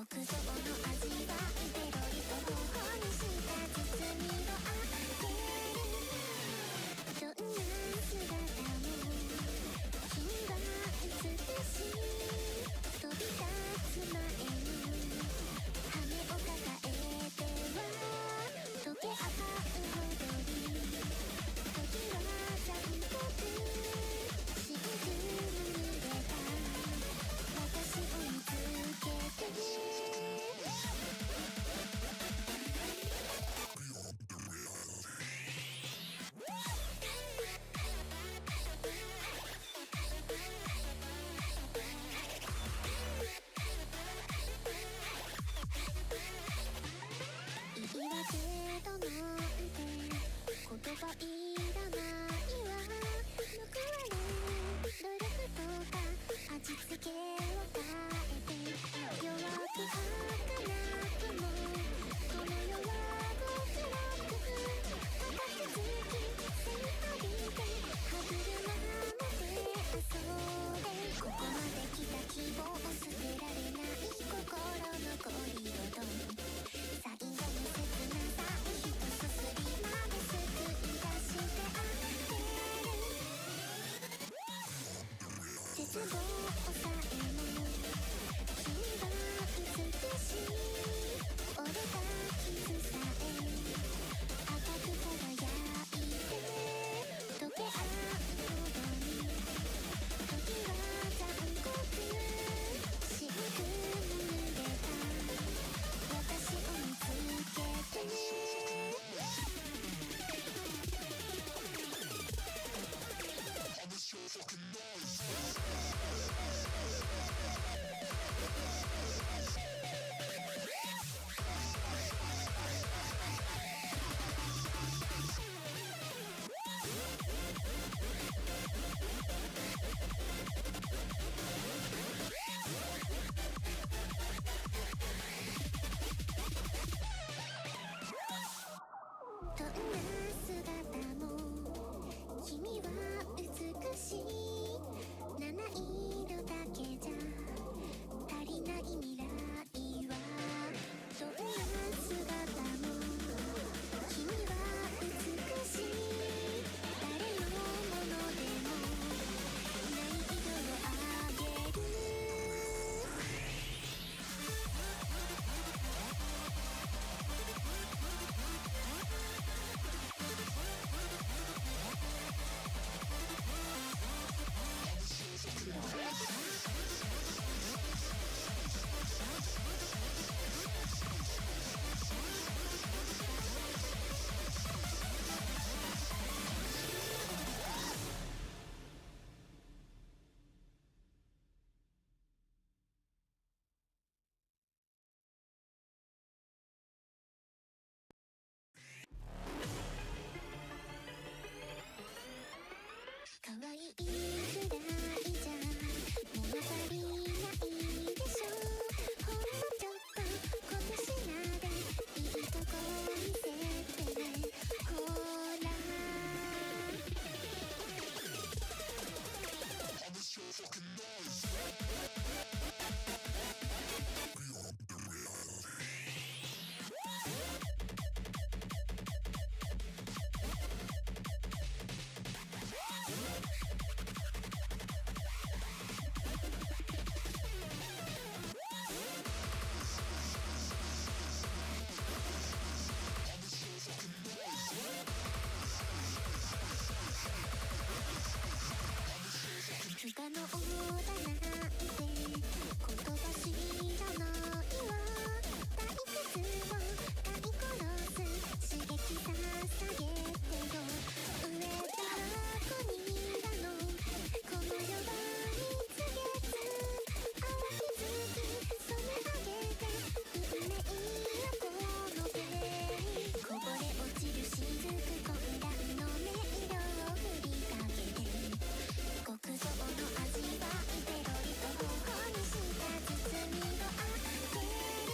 極上の味はペロリのオーダーなんて言葉知らないわ。退屈を飼い殺す刺激捧げてよ。上だこにだのこの世は蜜月泡気づき染め上げて運命のこの手こぼれ落ちる雫混乱の迷路を振りかけて極上の味わいペロリと頬にした包みを開け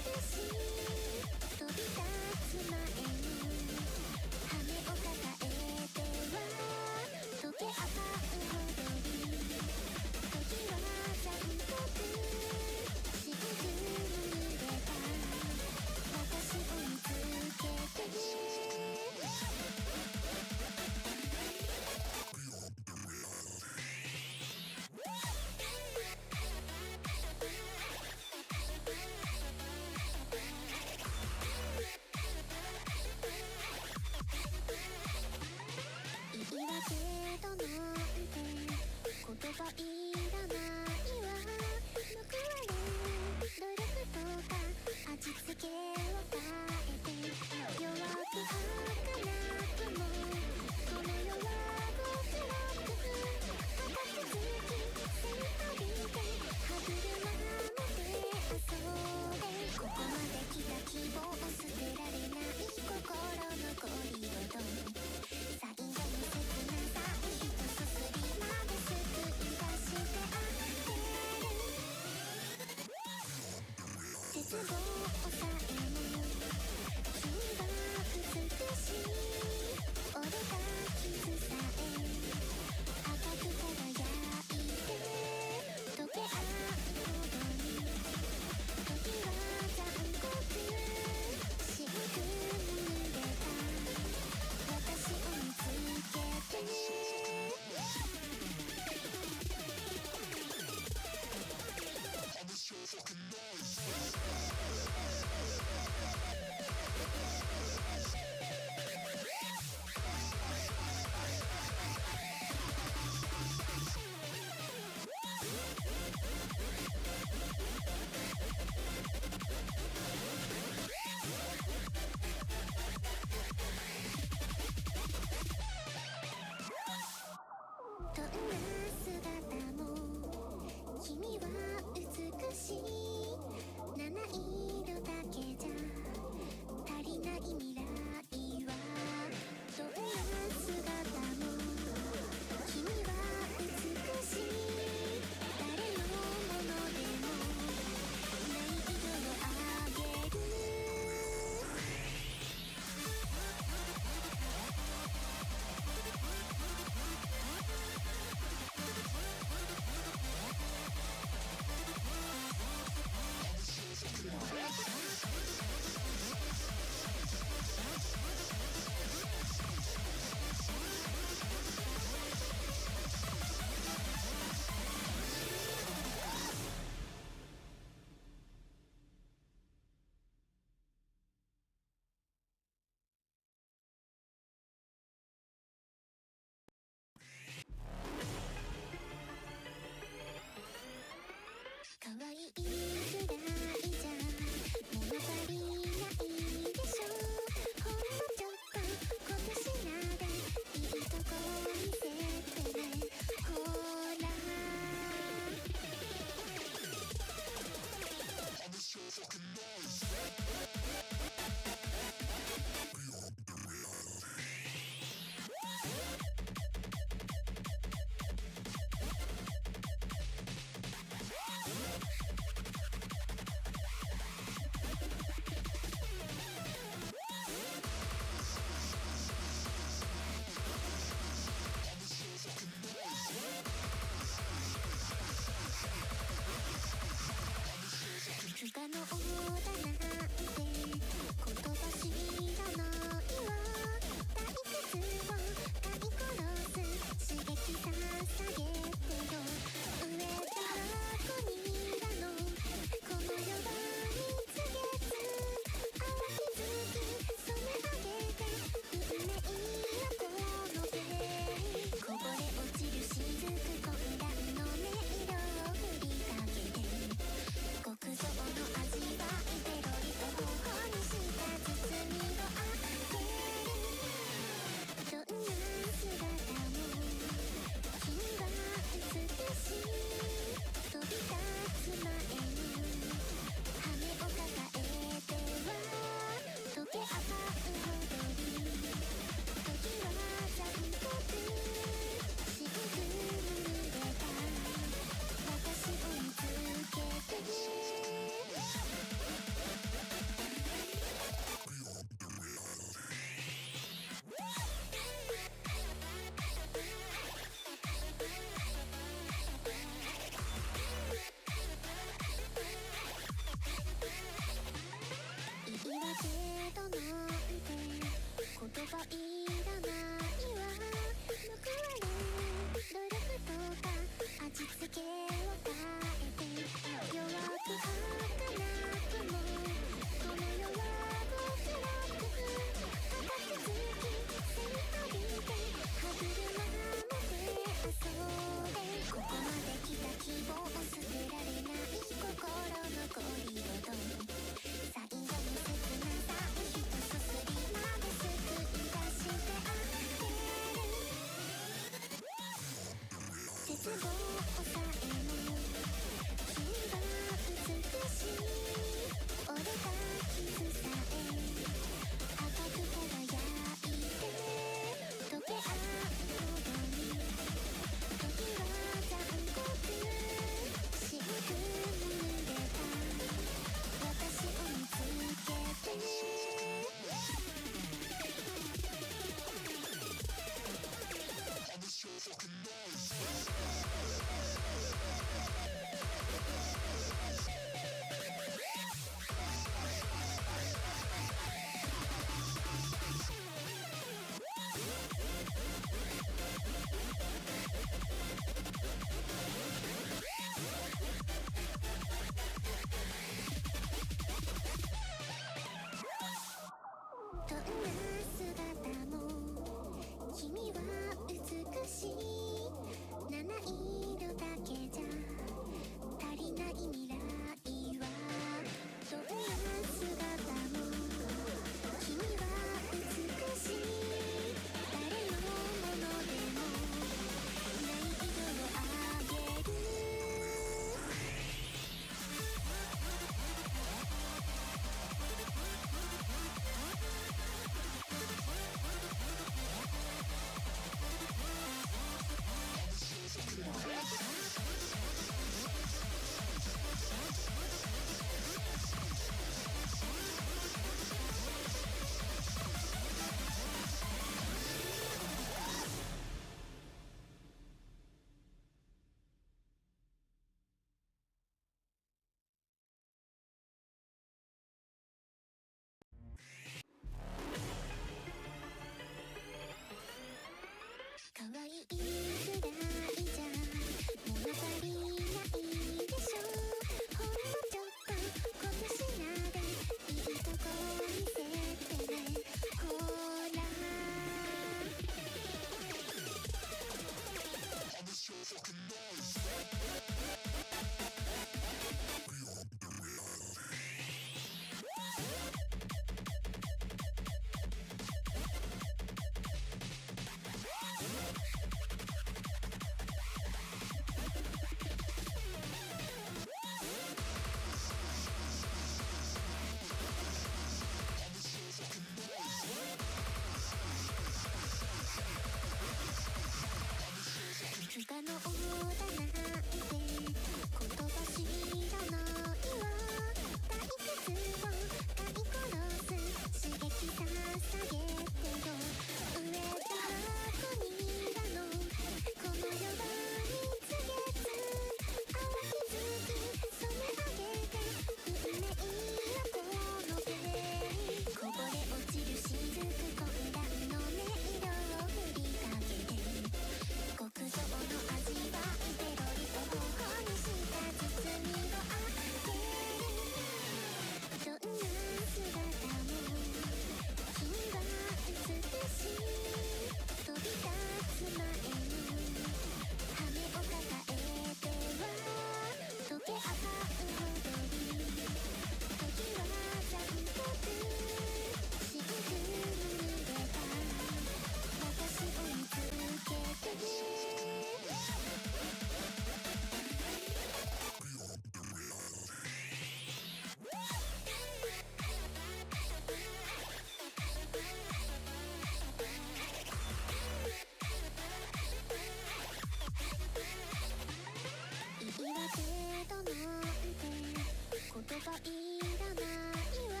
けどなんて言葉いらないわ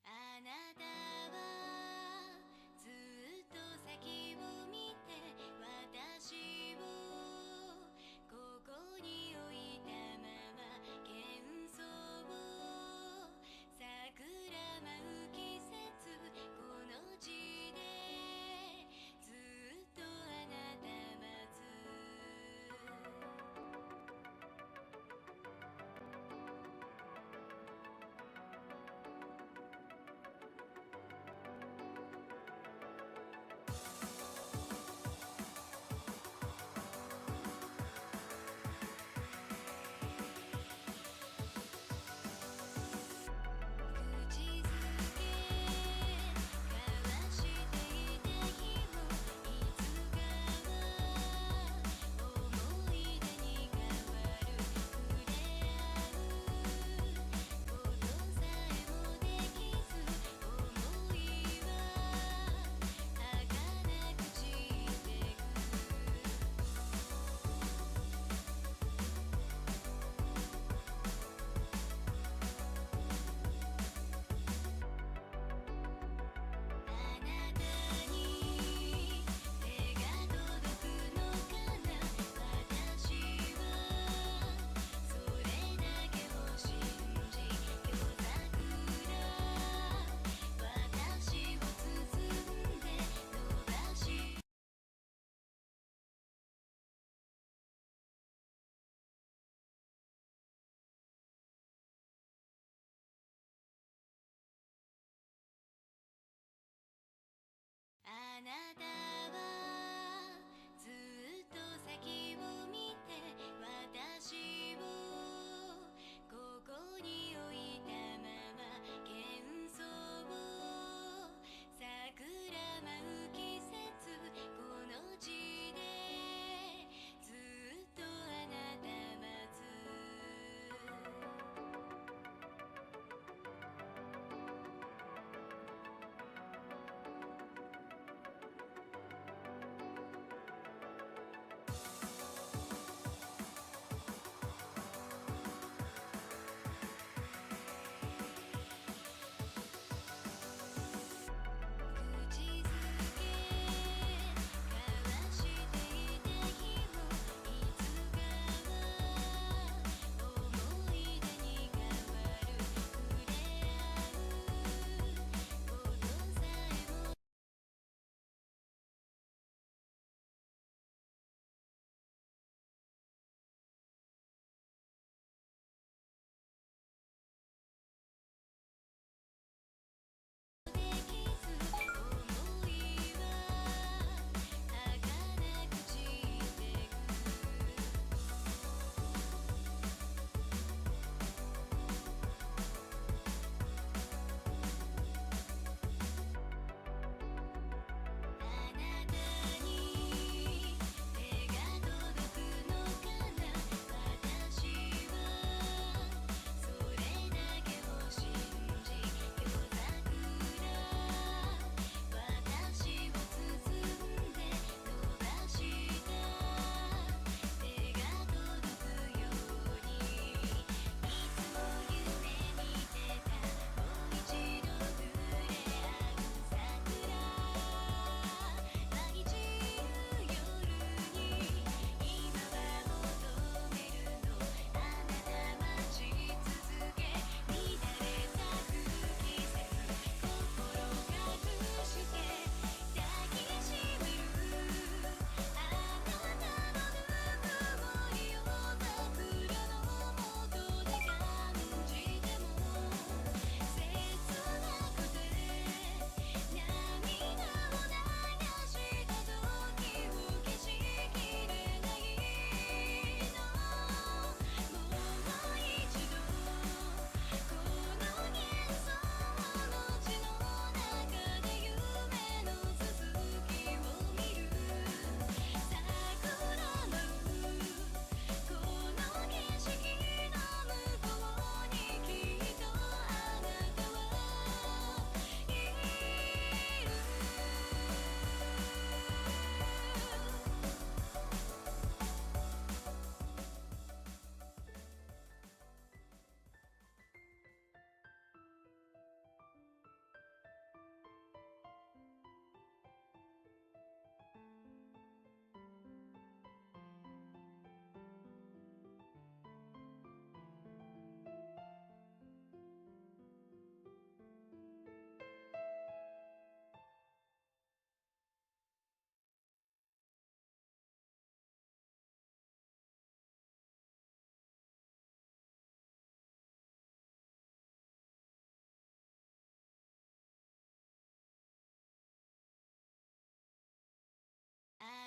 あなたはずっと先を見て私をここに置いたまま幻想桜舞う季節この地でずっとあなた待つ口づけ交わしていた日もいつかは思い出に変わる触れ合うことさえもできず想いは儚く散ってくあなたに手が届くのかな私はそれだけを信じ夜桜私を包んで伸ばしあなたはずっと先を見て私をここに置いたまま幻想桜舞う季節この地でずっとあなた待つ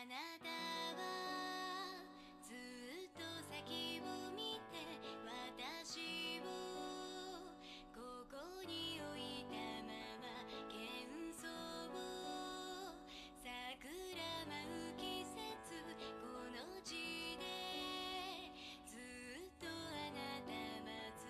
なたはずっと先を見て私をここに置いたまま幻想桜舞う季節この地でずっとあなた待つ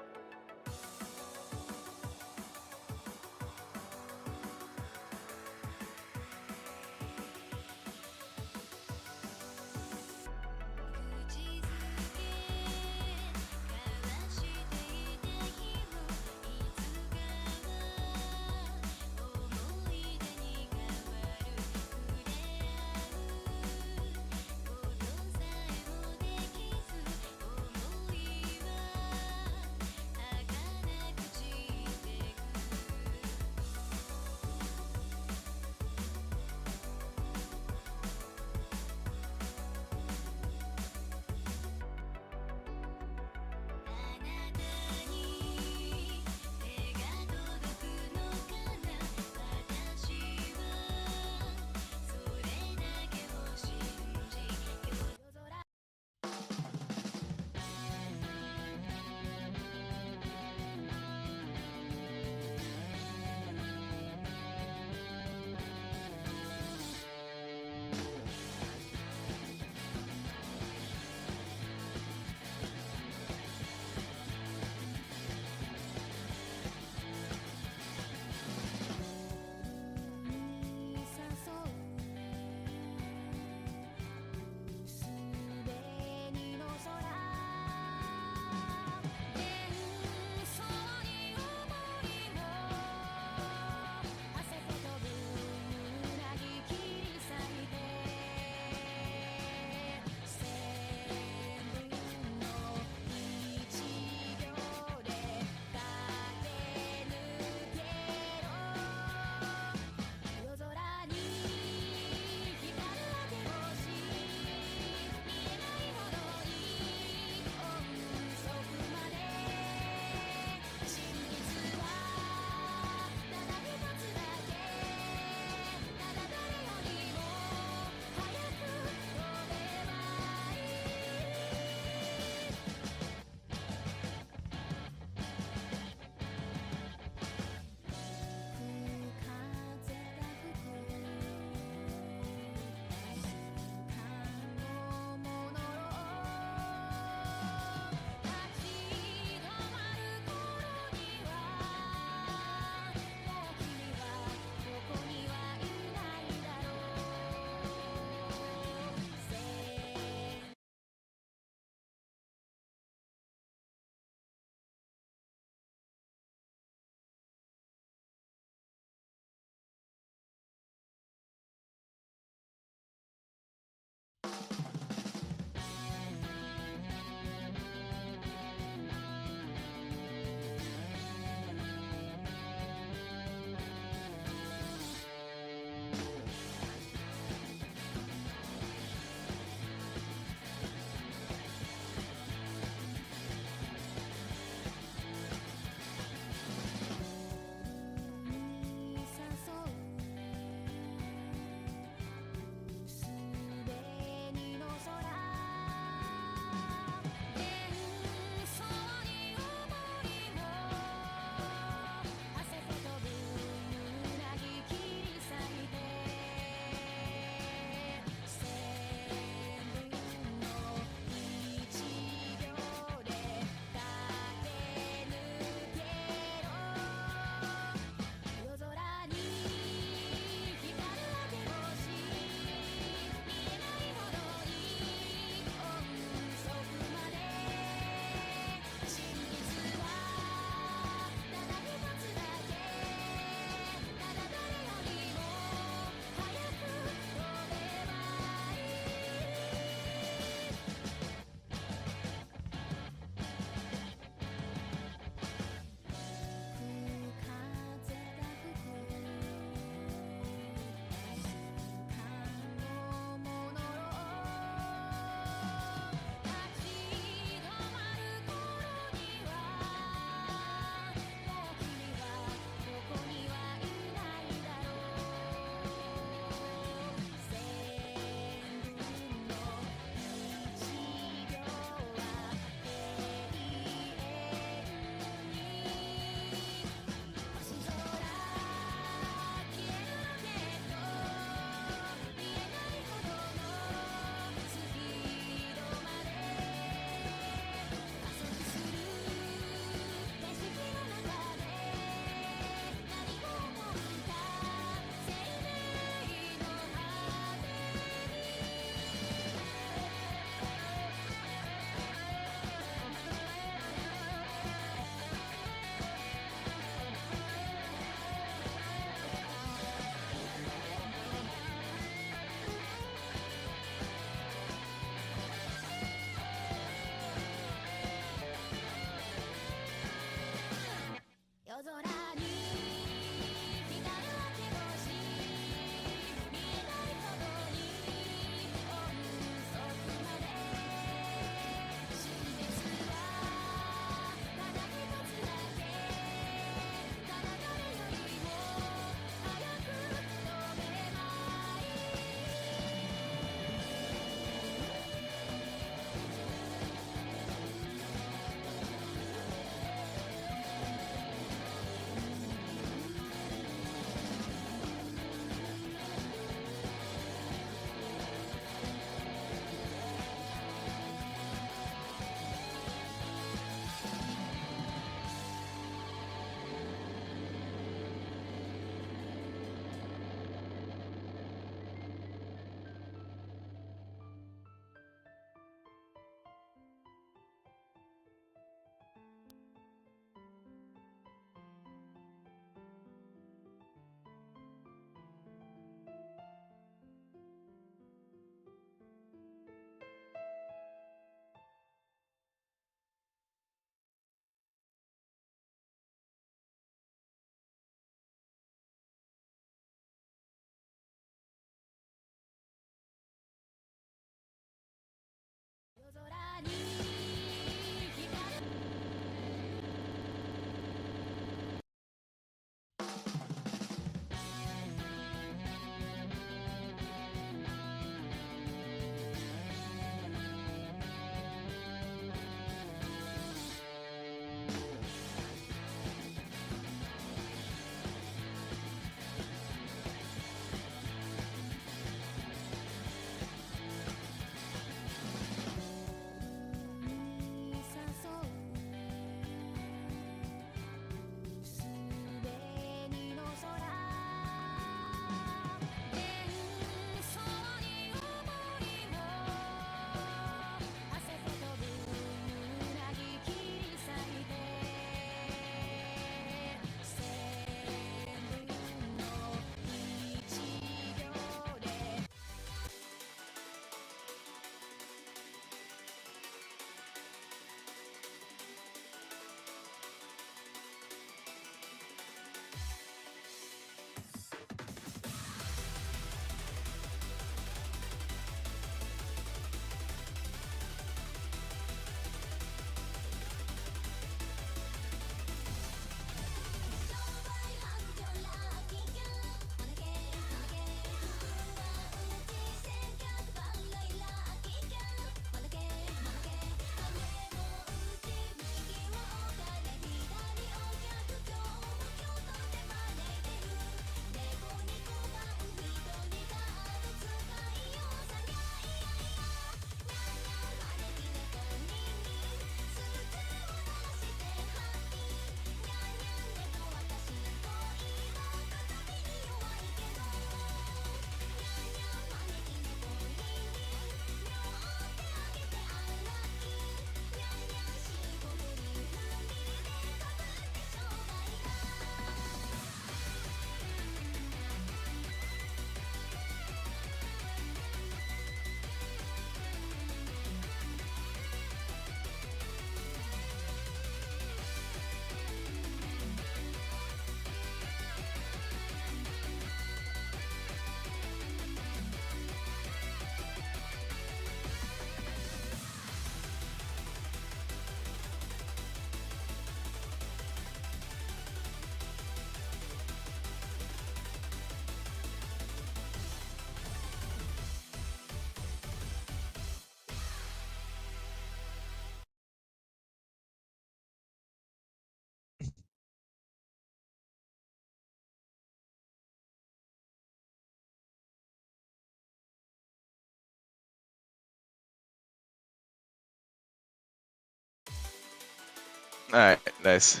Alright, nice.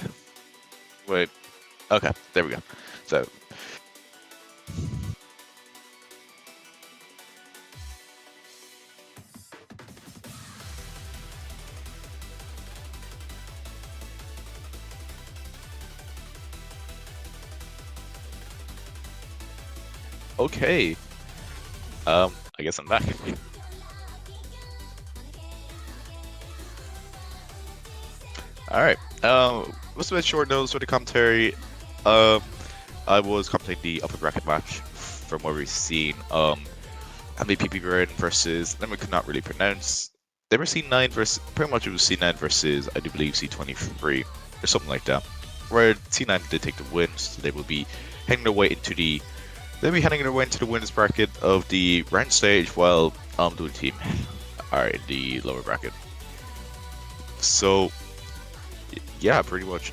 Wait. Okay, there we go. So, okay. I guess I'm back. Alright. Was a bit short notes for the commentary. Um, I was commentating the upper bracket match from what we've seen. MVP Burn versus, then we could not really pronounce. They were C9 versus, pretty much it was C9 versus, I do believe, C23, or something like that. Where C9 did take the win, so they will be heading their way into the, they'll be heading their way into the winners bracket of the round stage, while the team are in the lower bracket. So, yeah, pretty much.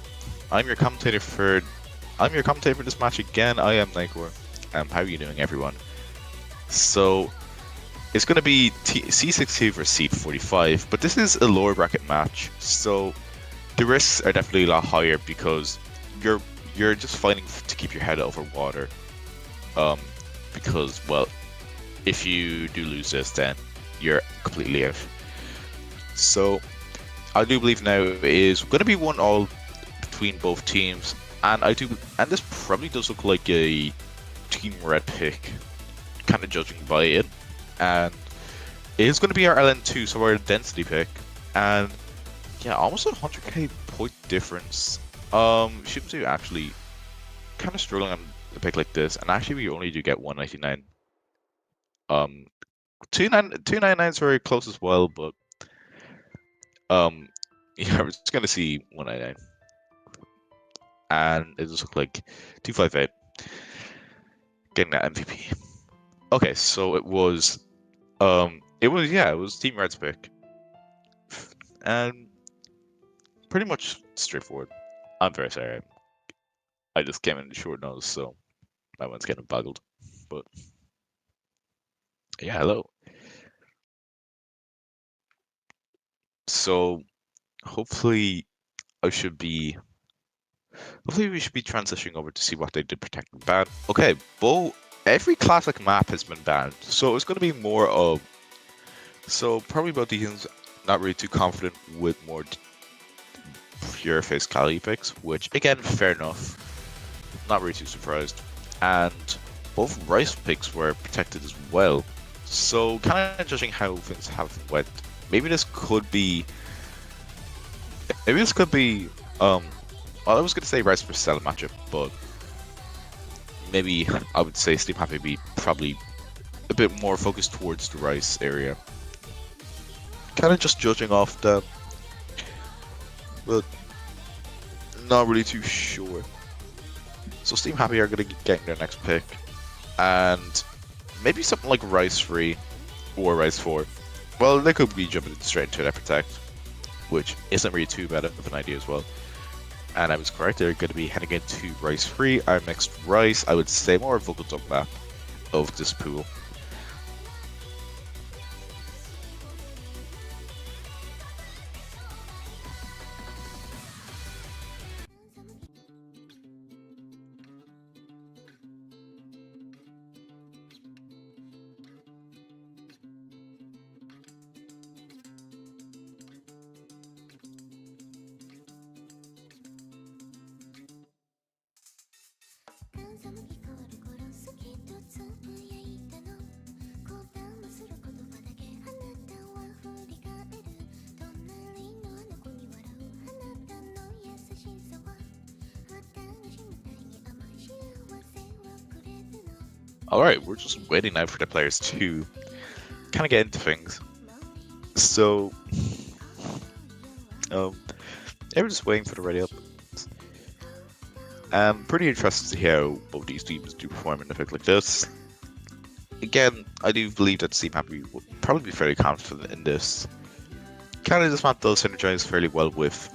I'm your commentator for this match again. I am Nightkore. How are you doing, everyone? So, it's going to be C62 versus C45, but this is a lower bracket match, so the risks are definitely a lot higher because you're just fighting to keep your head over water. Because, well, if you do lose this, then you're completely out. So, I do believe now is going to be 1-1 between both teams, and this probably does look like a Team Red pick, kind of judging by it, and it is going to be our LN2, so our density pick, and yeah, almost a 100k point difference. Shouldn't actually kind of struggling on a pick like this, and actually we only do get 199. 299 is very close as well, but yeah, we're just gonna see 199, and it just looked like 258 getting that MVP. Okay, so it was Team Red's pick, and pretty much straightforward. I'm very sorry, I just came in short nose, so my one's getting boggled. But yeah, hello. So hopefully we should be transitioning over to see what they did protect and ban. Okay, every classic map has been banned, so it's going to be more of. So probably both these things not really too confident with more pure face Kali picks, which again, fair enough. Not really too surprised. And both Rice picks were protected as well. So kind of judging how things have went, maybe this could be. Well, I was going to say Rice versus Stella matchup, but maybe I would say steamhappy be probably a bit more focused towards the Rice area. Kind of just judging off that, but not really too sure. So steamhappy are going to be getting their next pick, and maybe something like Rice 3 or Rice 4. Well, they could be jumping straight into that protect, which isn't really too bad of an idea as well. And I was correct, they're going to be heading into Rice 3, our next Rice, I would say more vocal dunk map of this pool. Alright, we're just waiting now for the players to kind of get into things. So, yeah, we're just waiting for the ready up. I'm pretty interested to hear how both these teams do perform in a pick like this. Again, I do believe that steamhappy will probably be fairly confident in this. Kind of this map does synergize fairly well with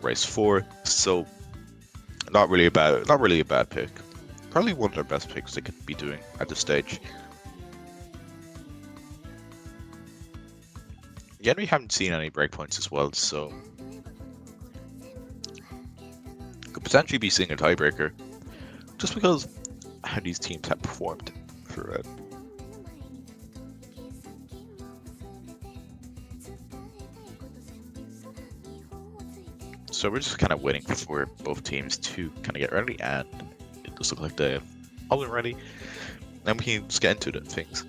Rice 4, so not really a bad pick. Probably one of their best picks they could be doing at this stage. Again, we haven't seen any breakpoints as well, so Could potentially be seeing a tiebreaker, just because how these teams have performed for Red. So we're just kind of waiting for both teams to kind of get ready, and it does look like they're all ready. Then we can just get into the things.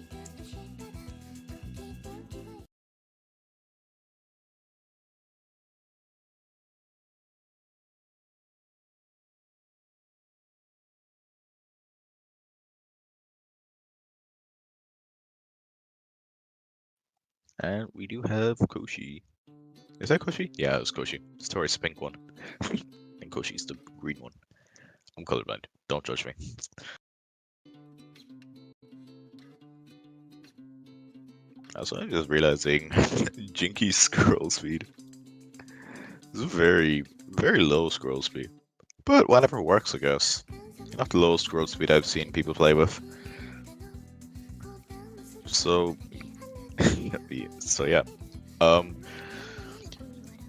And we do have Koshi. Is that Koshi? Yeah, it's Koshi. Story's the pink one. And Koshi's the green one. I'm colorblind. Don't judge me. Also, I'm just realizing Jinky's scroll speed is very, very low scroll speed. But whatever works, I guess. Not the lowest scroll speed I've seen people play with. So, so yeah.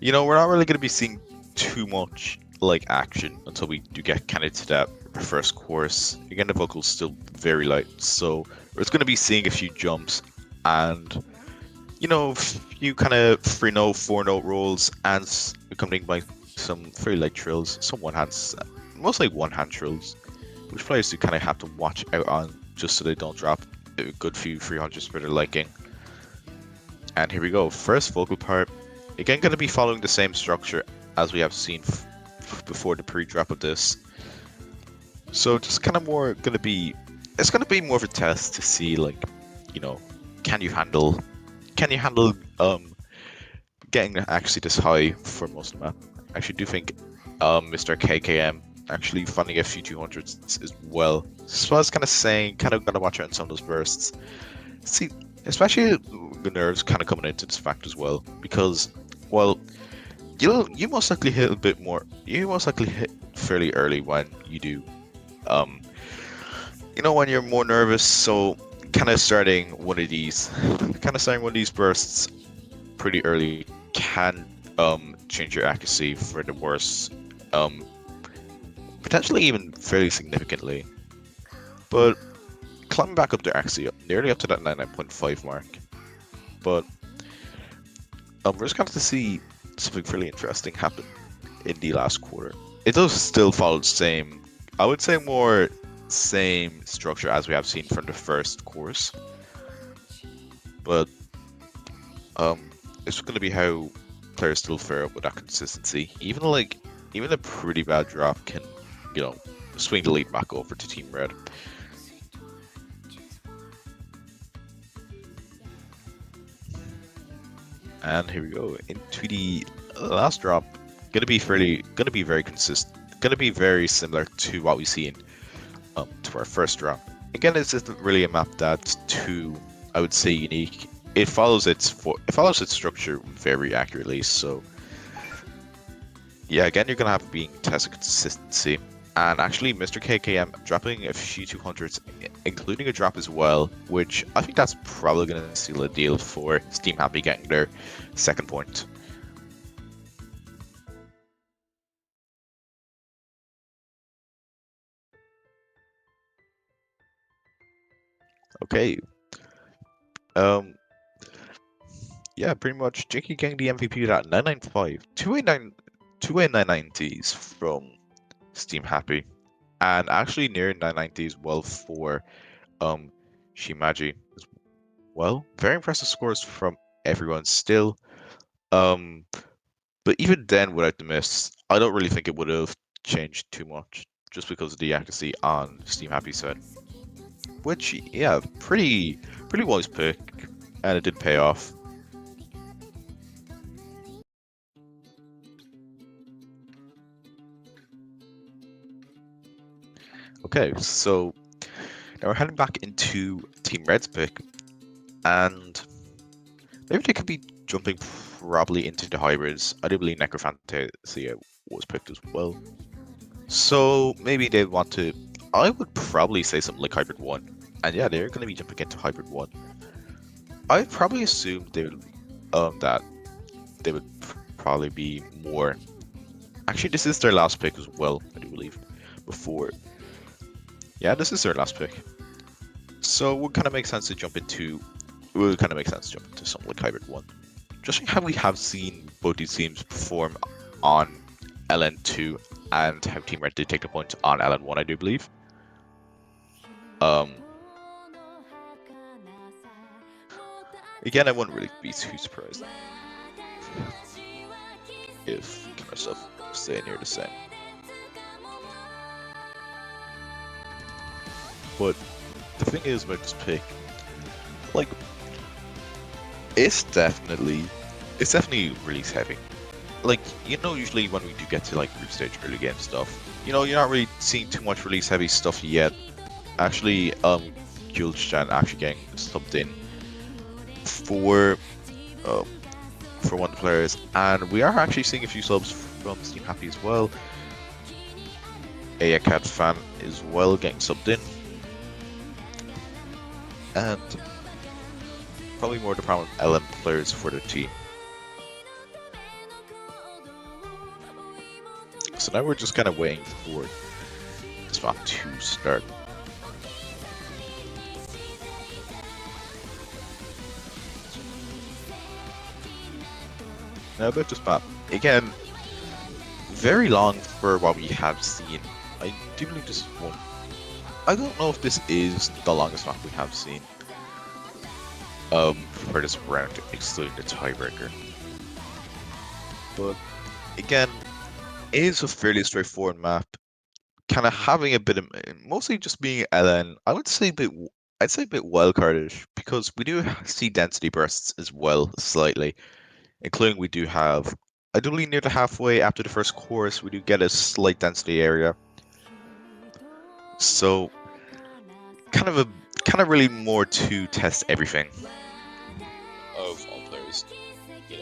You know, we're not really going to be seeing too much like action until we do get kind of to that first course. Again, the vocal's still very light, so we're just going to be seeing a few jumps and, you know, a few kind of 3-note, 4-note rolls, and accompanied by some very light trills, some mostly one-hand trills, which players do kind of have to watch out on just so they don't drop a good few 300s for their liking. And here we go, first vocal part. Again, going to be following the same structure as we have seen before the pre-drop of this. So just kind of more going to be, it's going to be more of a test to see, like, you know, can you handle getting actually this high for most of the map. I actually do think Mr. KKM actually finding a few 200s as well. So I was kind of saying, kind of got to watch out on some of those bursts. See, especially the nerves kind of coming into this fact as well, because, well, you most likely hit a bit more. You most likely hit fairly early when you do, you know, when you're more nervous. So kind of starting one of these bursts pretty early can change your accuracy for the worse, potentially even fairly significantly. But climbing back up there, actually nearly up to that 99.5 mark. But we're just going to see something really interesting happen in the last quarter. It does still follow the same, I would say more same structure as we have seen from the first course. But it's going to be how players still fare up with that consistency. Even a pretty bad drop can, you know, swing the lead back over to Team Red. And here we go into the last drop. Gonna be very consistent. Gonna be very similar to what we see in to our first drop. Again, this isn't really a map that's too, I would say, unique. It follows its structure very accurately. So yeah, again, you're gonna have to be tested consistency. And actually, Mr. KKM dropping a few 200s, including a drop as well, which I think that's probably going to seal a deal for steamhappy getting their second point. Okay. Yeah, pretty much Jinky getting the MVP at 995, 2A990s from steamhappy. And actually near 990 as well for Shimaji as well. Very impressive scores from everyone still. But even then, without the miss, I don't really think it would have changed too much, just because of the accuracy on steamhappy side. Which, yeah, pretty wise pick, and it did pay off. Okay, so now we're heading back into Team Red's pick, and maybe they could be jumping probably into the hybrids. I do believe Necrofantasia was picked as well. So maybe they want to, I would probably say something like Hybrid 1. And yeah, they're going to be jumping into Hybrid 1. I'd probably assume they would, that they would probably be more Actually, this is their last pick as well, I do believe. Before, yeah, this is their last pick. So it would kind of make sense to jump into. It would kind of make sense to jump into something like Hybrid One. Just how we have seen both these teams perform on LN2 and how Team Red did take the point on LN1, I do believe. Again, I wouldn't really be too surprised if kind of stuff stay near the same. But the thing is about this pick, like, it's definitely release heavy. Like, you know, usually when we do get to like group stage early game stuff, you know, you're not really seeing too much release heavy stuff yet. Actually, Gulchan actually getting subbed in for one of the players, and we are actually seeing a few subs from steamhappy as well. Cat fan as well getting subbed in, and probably more the prominent LM players for the team. So now we're just kind of waiting for this map to start. Now about this map, again, very long for what we have seen. I do believe this is one. I don't know if this is the longest map we have seen. For this round, excluding the tiebreaker. But again, it is a fairly straightforward map. Kind of having a bit of, mostly just being LN. I would say I'd say a bit wildcardish, because we do see density bursts as well, slightly. Including we do have, I do believe near the halfway after the first course, we do get a slight density area. So kind of really more to test everything of all players. You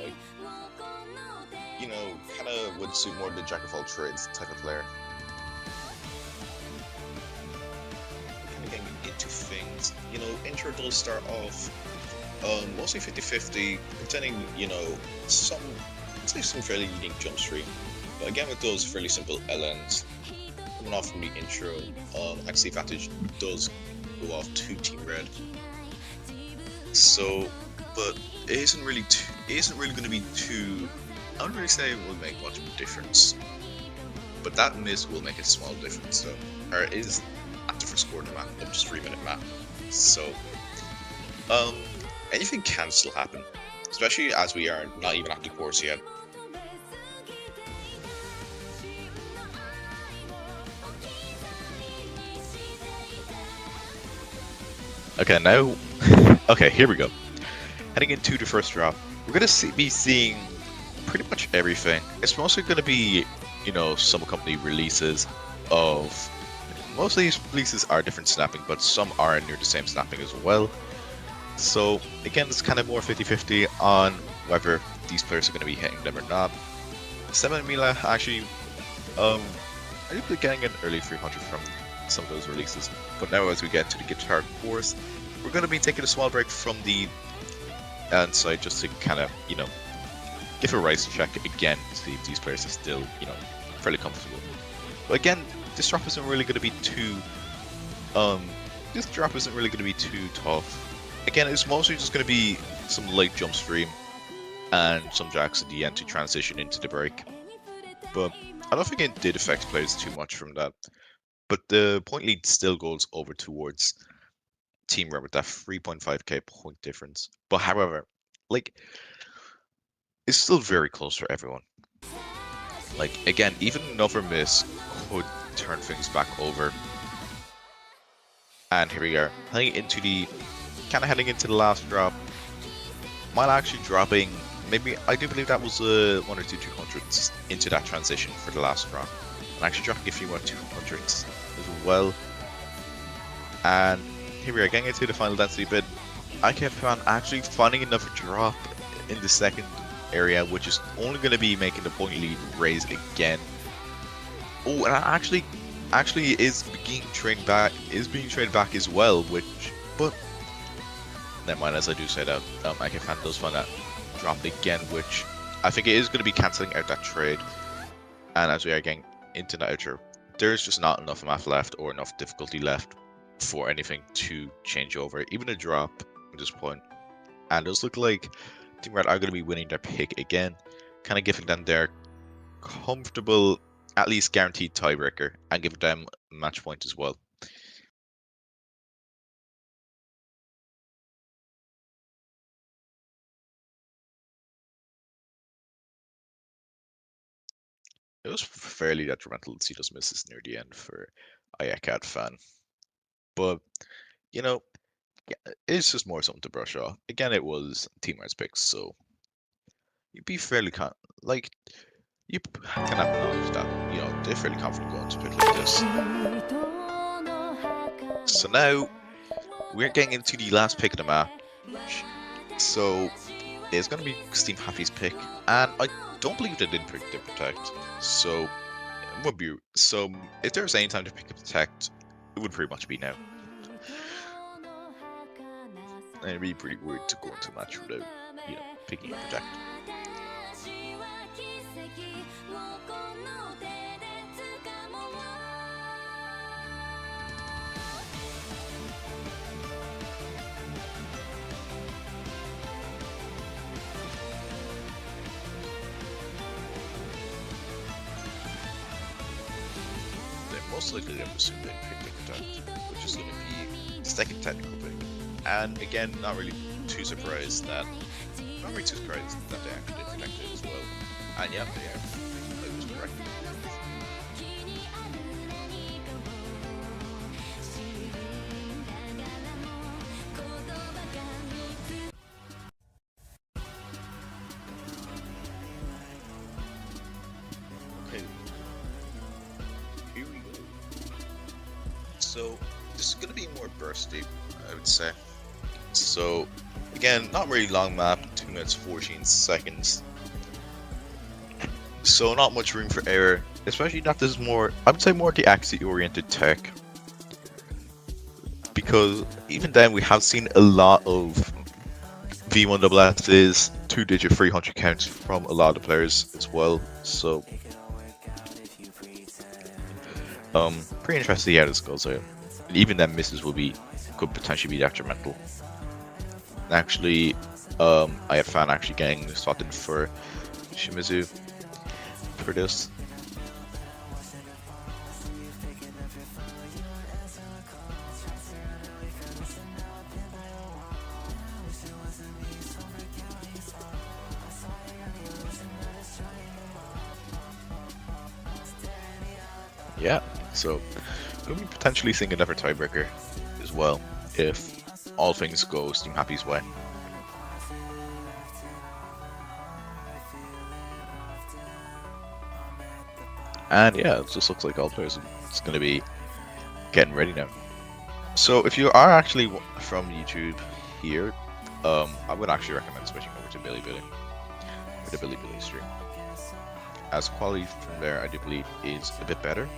know, kind of would suit more the jack of all trades type of player. Kind of getting into things. You know, intro does start off mostly 50-50, containing, you know, some fairly unique jump stream. But again, with those fairly simple LNs, coming off from the intro, actually advantage does go off to Team Red. So, but it isn't really going to be too. I wouldn't really say it will make much of a difference. But that miss will make a small difference. So, or it is at the first quarter map, up to 3-minute map. So, anything can still happen, especially as we are not even at the course yet. Okay, now, okay, here we go. Heading into the first drop, we're gonna be seeing pretty much everything. It's mostly gonna be, you know, some company releases of. Most of these releases are different snapping, but some are near the same snapping as well. So again, it's kind of more 50-50 on whether these players are going to be hitting them or not. Sema and Mila actually, I think they're getting an early 300 from some of those releases. But now as we get to the guitar course, we're going to be taking a small break from the side just to kind of, you know, give a rise check again to see if these players are still, you know, fairly comfortable. But again, this drop isn't really going to be too, tough. Again, it's mostly just going to be some light jump stream and some jacks at the end to transition into the break. But I don't think it did affect players too much from that. But the point lead still goes over towards Team Red with that 3.5k point difference. But however, like, it's still very close for everyone. Like, again, even another miss could turn things back over. And here we are, heading into the last drop. Mine actually dropping, maybe, I do believe that was 1 or 2 200s into that transition for the last drop. I'm actually dropping a few more 200s as well. And here we are, getting into the final density bit. I kept on actually finding another drop in the second area, which is only going to be making the point lead raise again. Oh, and I actually is being trained back as well, but never mind, as I do say that, IKFan does find that drop again, which I think it is going to be cancelling out that trade. and as we are getting into the outro, there's just not enough map left or enough difficulty left for anything to change over, even a drop at this point. And it does look like Team Red are going to be winning their pick again, kind of giving them their comfortable, at least guaranteed tiebreaker, and giving them a match point as well. It was fairly detrimental to see those misses near the end for IACAD fan. But, you know, yeah, it's just more something to brush off. Again, it was Team Red's picks, so you'd be fairly like you can acknowledge that, you know, they're fairly confident going to pick like this. So now we're getting into the last pick of the match. So it's going to be steamhappy's pick, and I don't believe they did pick the protect. So it would be if there's any time to pick a protect, it would pretty much be now. And it'd be pretty weird to go into a match without, you know, picking a protect. Most likely they would soon pick the protect, which is going to be the second technical pick. And again, not really too surprised that they actually did protect it as well. And yeah, they are. It was correct. Okay. Here we go. So this is going to be more bursty, I would say. So again, not really long map, 2 minutes 14 seconds. So not much room for error, especially that this is more, I would say more the axis oriented tech. Because even then we have seen a lot of V1SS's 2-digit 300 counts from a lot of players as well. So pretty interested to see how this goes out. And even then misses could potentially be detrimental. Actually, I had fan actually getting spotted for Shimizu for this. Yeah, so we'll be potentially seeing another tiebreaker as well if all things go steamhappy's way. And yeah, it just looks like all players are going to be getting ready now. So if you are actually from YouTube here, I would actually recommend switching over to Bilibili, or the Bilibili stream, as quality from there I do believe is a bit better.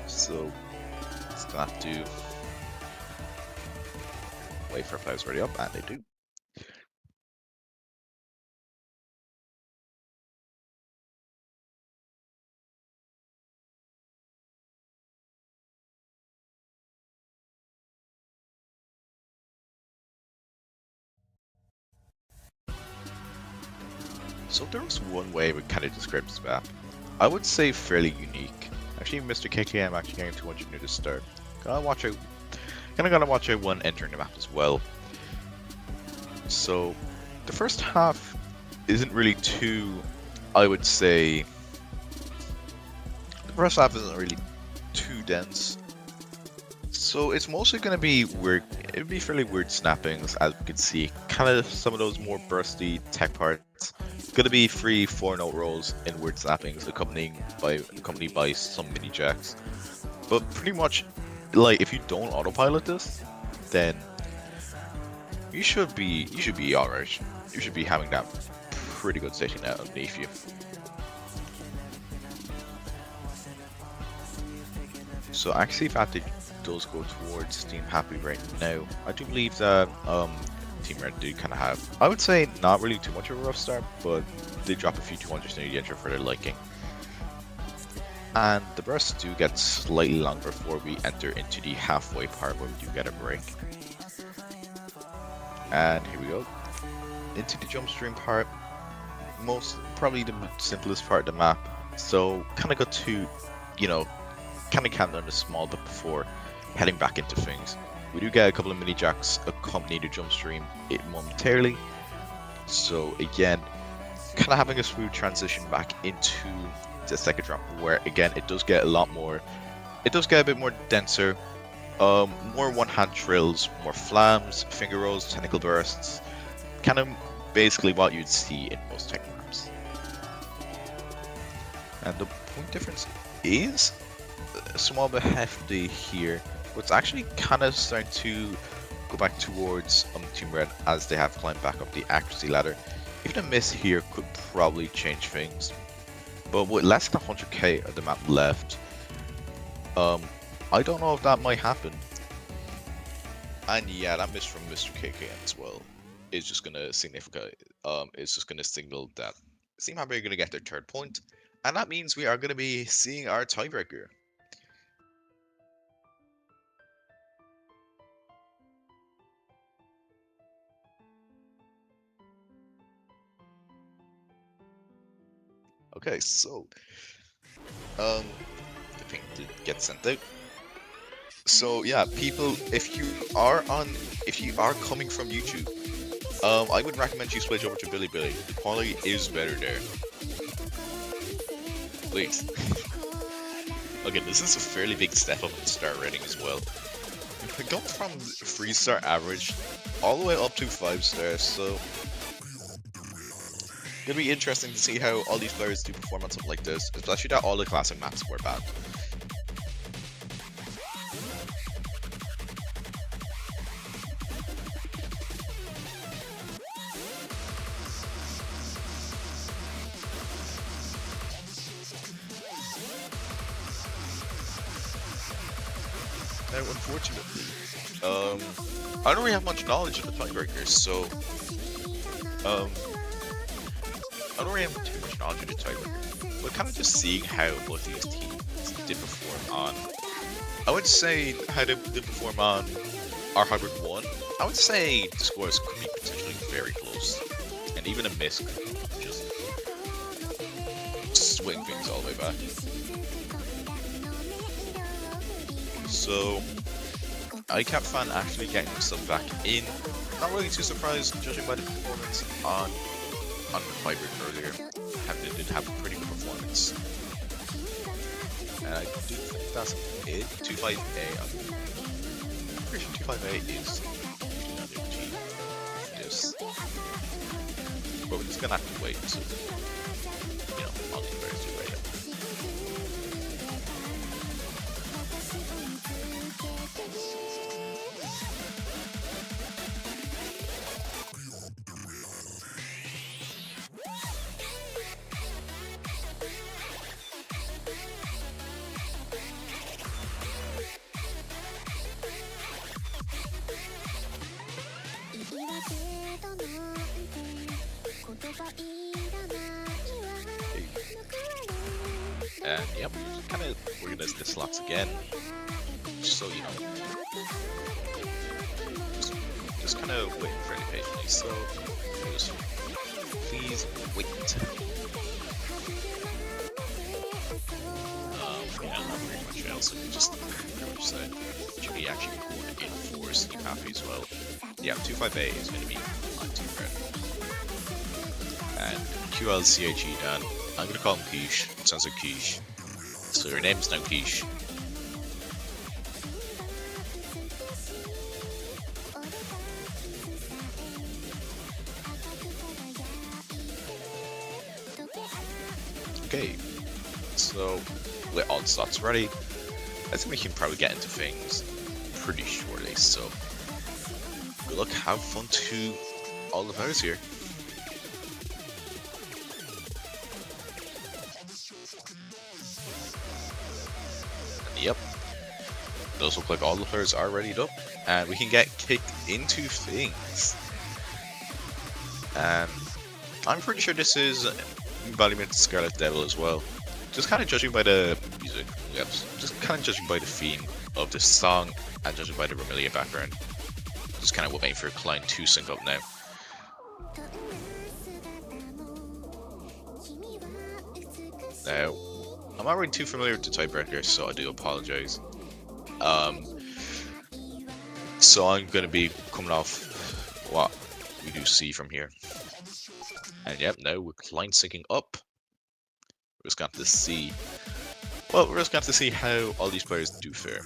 So it's gonna have to wait for players ready up, and they do. So if there was one way we kind of describe this map, I would say fairly unique. Actually, Mr. KTM actually getting 200 near the start. Gotta watch out one entering the map as well. So the first half isn't really too, I would say, the first half isn't really too dense. So it's mostly going to be weird, it'd be fairly weird snappings, as we can see. Kind of some of those more bursty tech parts. It's going to be 3-4 note rolls in weird snappings, accompanied by some mini jacks. But pretty much, like, if you don't autopilot this, then you should be alright. You should be having that pretty good safety net underneath you. So actually, if I had to does go towards Team Happy right now. I do believe that Team Red do kind of have, I would say, not really too much of a rough start, but they drop a few 200s near the intro for their liking. And the bursts do get slightly longer before we enter into the halfway part where we do get a break. And here we go. Into the jump stream part. Probably the simplest part of the map. So kind of got to, you know, kind of count down a small bit before heading back into things. We do get a couple of mini jacks accompany the jump stream momentarily. So again, kind of having a smooth transition back into the second drop, where again it does get a lot more, it does get a bit more denser, more one-hand trills, more flams, finger rolls, tentacle bursts, kind of basically what you'd see in most tech maps. And the point difference is a small bit hefty here, but it's actually kind of starting to go back towards Team Red as they have climbed back up the accuracy ladder. Even a miss here could probably change things, but with less than 100k of the map left, I don't know if that might happen. And yeah, that miss from Mr. KKN as well is just gonna signify, it's just gonna signal that Team Happy are gonna get their third point, and that means we are gonna be seeing our tiebreaker. Okay, so the ping did get sent out. So yeah, people, if you are coming from YouTube, I would recommend you switch over to Bilibili. The quality is better there. Please. Okay, this is a fairly big step up in star rating as well. We go from 3-star average all the way up to 5 stars, so it'll be interesting to see how all these players do perform on something like this, especially that all the classic maps were bad. Now, unfortunately, I don't really have much knowledge of the tiebreakers, so I don't really have too much knowledge of the tiebreaker, but kind of just seeing how both these teams did perform on, I would say how they did perform on our hybrid 1. I would say the scores could be potentially very close, and even a miss could just swing things all the way back. So, ICAP fan actually getting himself back in. Not really too surprised, judging by the performance on the hybrid earlier. They did have a pretty good performance. And I do think that's it. 25A. I'm pretty sure 25A is usually not the team for this. But we're just gonna have to wait until, you know, all the players do ready. And yep, kind of organize the slots again, just so you know, just kind of waiting fairly patiently. So just please wait. Yeah, not very much else. Just pretty much say should be actually going in for steamhappy as well. Yeah, 25A is going to be on Team Red. And QLCHE Dan. I'm going to call him Quiche. It sounds like Quiche. So your name's now Quiche. Okay. So, with all the slots ready, I think we can probably get into things pretty shortly. So, good luck, have fun to all the players here. Yep. does look like all the players are readied up, and we can get kicked into things. And I'm pretty sure this is embodiment Scarlet Devil as well. Just kind of judging by the music, yep, just kind of judging by the theme of the song and judging by the Vermilion background. Just kind of waiting for Klein to sync up now. Now, I'm not really too familiar with the tiebreaker, so I do apologize. So I'm going to be coming off what we do see from here. And yep, now with Klein syncing up, we're just going to see. Well, we're just going to see how all these players do fare.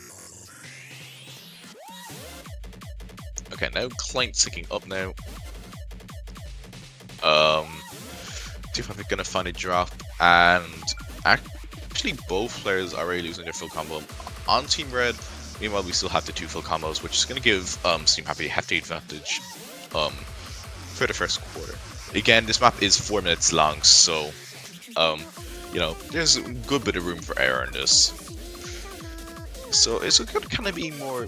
Okay, now Klein syncing up now. THMC gonna find a drop, and actually both players are already losing their full combo. On Team Red, meanwhile, we still have the 2 full combos, which is gonna give steamhappy a hefty advantage for the first quarter. Again, this map is 4 minutes long, so you know, there's a good bit of room for error in this. So it's gonna kind of be more,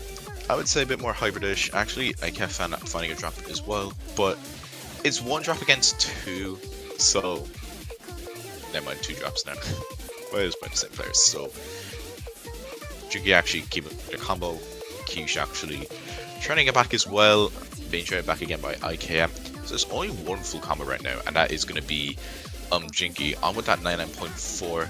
I would say, a bit more hybridish. Actually, I kept finding a drop as well, but it's 1 drop against 2, so never mind, 2 drops now. Well, it's by the same players. So Jinky actually keeping the combo. Quiche actually trying to get back as well, being traded back again by IKM. So there's only 1 full combo right now, and that is going to be Jinky on with that 99.4.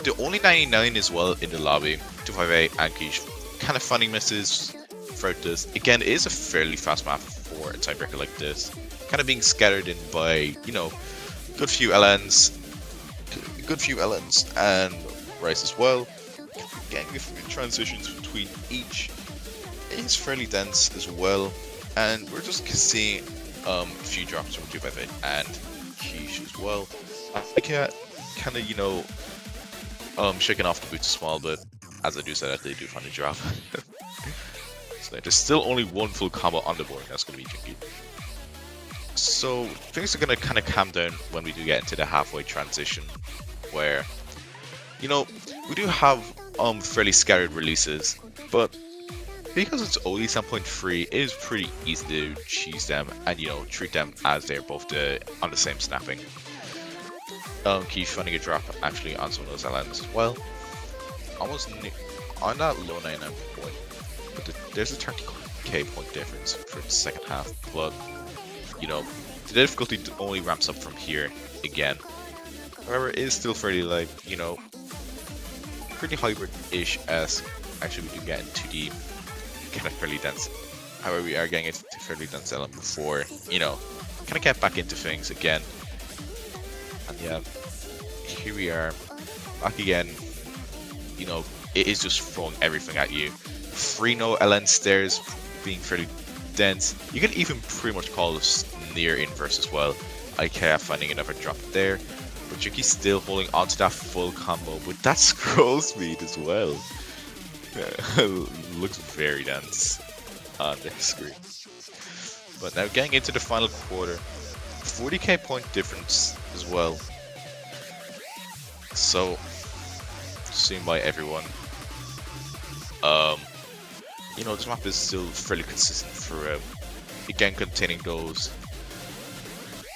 The only 99 as well in the lobby. 258 and Quiche kind of finding misses throughout this. Again, it is a fairly fast map for a tiebreaker like this. Kind of being scattered in by, you know, good few LNs and Rice as well. Getting the transitions between each is fairly dense as well, and we're just seeing a few drops from 258 and Quiche as well. I can't kind of, you know, shaking off the boots a small bit, as I do say that they do find a drop. So there's still only 1 full combo on the board. That's going to be Jinky. So things are going to kind of calm down when we do get into the halfway transition, where, you know, we do have fairly scattered releases, but because it's only 7.3, it is pretty easy to cheese them and, you know, treat them as they're both on the same snapping. Keep finding a drop actually on some of those LNs as well. Almost on that low 99 point, but there's a 30k point difference for the second half, but you know, the difficulty only ramps up from here again. However, it is still fairly, like, you know, pretty hybrid-ish-esque. Actually, we do get into the kind of fairly dense. However, we are getting into fairly dense element before, you know, kind of get back into things again. And yeah, here we are, back again. You know, it is just throwing everything at you. 3-no LN stairs being fairly dense. You can even pretty much call this near inverse as well. IKF finding another drop there, but Jinky's still holding onto that full combo with that scroll speed as well. Looks very dense on the screen. But now getting into the final quarter, 40k point difference as well. So seen by everyone. You know, this map is still fairly consistent throughout. Again, containing those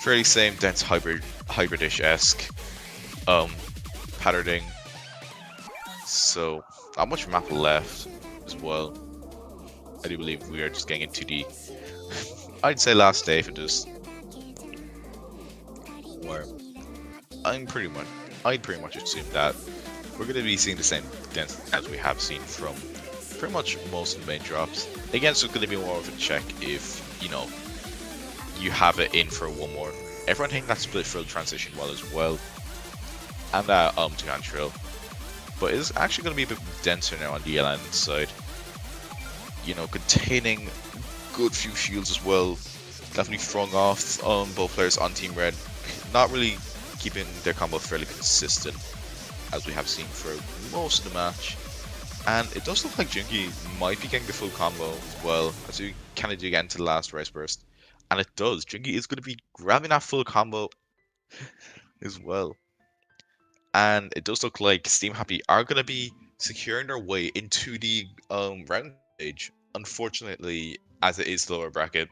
fairly same dense hybridish-esque patterning. So not much map left as well. I do believe we are just getting into the I'd say last day for this, where I'd pretty much assume that we're going to be seeing the same density as we have seen from pretty much most of the main drops. Again, so it's going to be more of a check if, you know, you have it in for 1 more. Everyone hitting that split fill transition well as well, and that two-hand trill. But it's actually going to be a bit denser now on the LN side. You know, containing good few shields as well. Definitely throwing off both players on Team Red. Not really keeping their combo fairly consistent, as we have seen for most of the match. And it does look like Jinky might be getting the full combo as well, as we kind of do get into the last Rice Burst. And it does. Jinky is going to be grabbing that full combo as well. And it does look like steamhappy are going to be securing their way into the round stage. Unfortunately, as it is the lower bracket,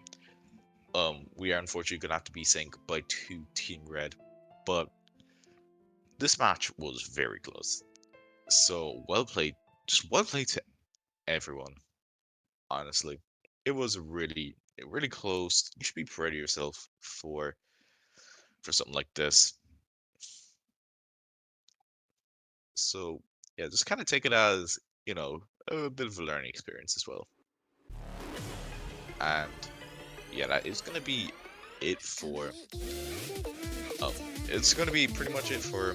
we are unfortunately gonna have to be saying goodbye to Team Red. But this match was very close. So well played, just well played to everyone. Honestly, it was really close. You should be proud of yourself for something like this. So yeah, just kind of take it as, a bit of a learning experience as well. And yeah, that is gonna be it for um it's gonna be pretty much it for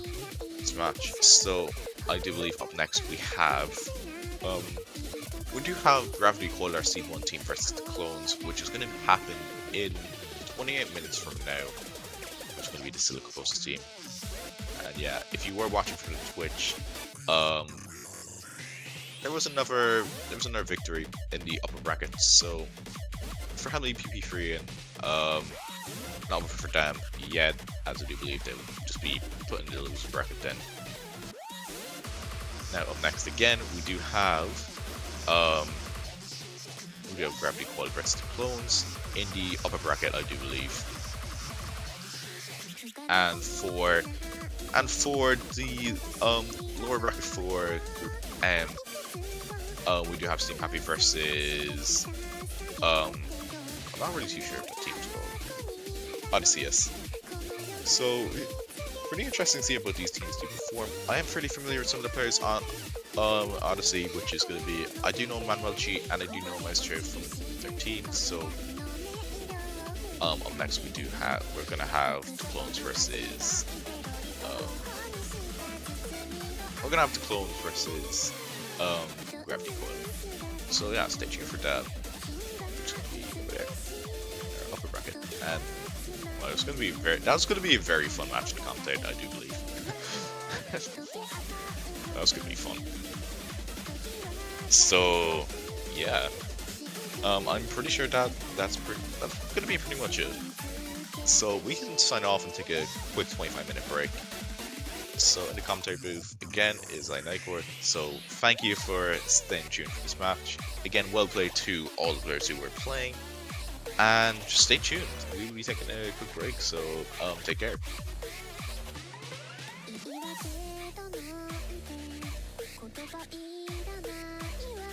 this match. So I do believe up next um we do have Gravity Coil, our Seed 1 team versus the Clones, which is gonna happen in 28 minutes from now, which is gonna be the Silica Coast team. And yeah, if you were watching from the Twitch, um there was another victory in the upper bracket. So for Hamley PP3 and not for them yet, as I do believe they would just be put in the loser bracket then. Now up next again we do have Gravity Coil versus the Clones in the upper bracket, I do believe. And for the lower bracket for Group M, we do have steamhappy versus I'm not really too sure what team's called. Odysseus. So pretty interesting to see about these teams do perform. I am pretty familiar with some of the players on Odyssey, which is going to be, I do know Manuel Chi and I do know Maestro from their teams. So up next we're going to have the Clones versus Gravity Coil. So yeah, stay tuned for that. It's going to be over there, our upper bracket, and well, that's going to be a very fun match to commentate, I do believe. That was going to be fun. So yeah, I'm pretty sure that's going to be pretty much it. So we can sign off and take a quick 25-minute break. So in the commentary booth again is Nightkore. So thank you for staying tuned for this match. Again, well played to all the players who were playing, and just stay tuned. We will be taking a quick break. So take care. 言い訳となんて言葉いらないわ